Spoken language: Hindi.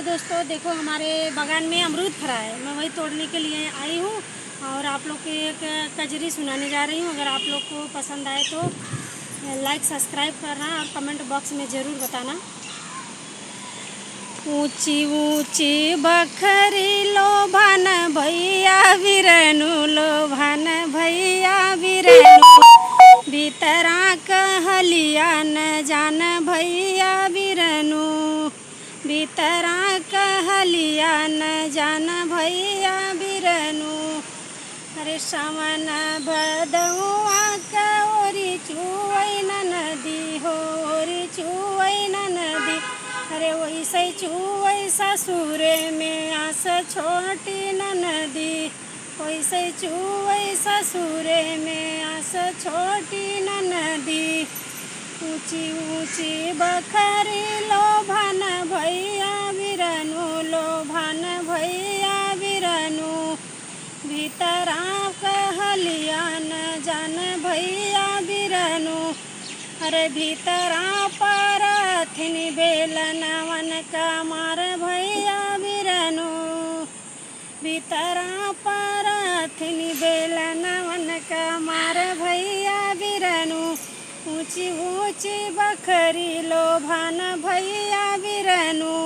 तो दोस्तों देखो, हमारे बागान में अमरूद फरा है। मैं वही तोड़ने के लिए आई हूँ और आप लोग को एक कजरी सुनाने जा रही हूँ। अगर आप लोग को पसंद आए तो लाइक सब्सक्राइब करना और कमेंट बॉक्स में ज़रूर बताना। ऊंची ऊंची बखरी लोभान भैया बिरनु, लोभान भैया बिरनु, भीतरा कहलिया न जान भैया बिरनु, भीतरा कहलिया न जान भैया बिरनु। अरे सावन भदौआ का ओरी चुवै न नदी हो, ओरी चुवै न नदी। अरे वैसे चुवै ससुरे में आस छोटी न नदी, वैसे चुवै ससुरे में आस छोटी न नदी। ऊंची ऊंची बखरी लोभान भैया बिरनु, लोभान भैया बिरनु, भीतरा कहलिया न जान भैया बिरनु। अरे भीतरा परथिन बेलनवन कमार भैया बिरनु, भीतरा परथिन बेलनवन कमार भैया बिरनु। ऊंची ऊंची बखरी लोभान भैया बिरनु।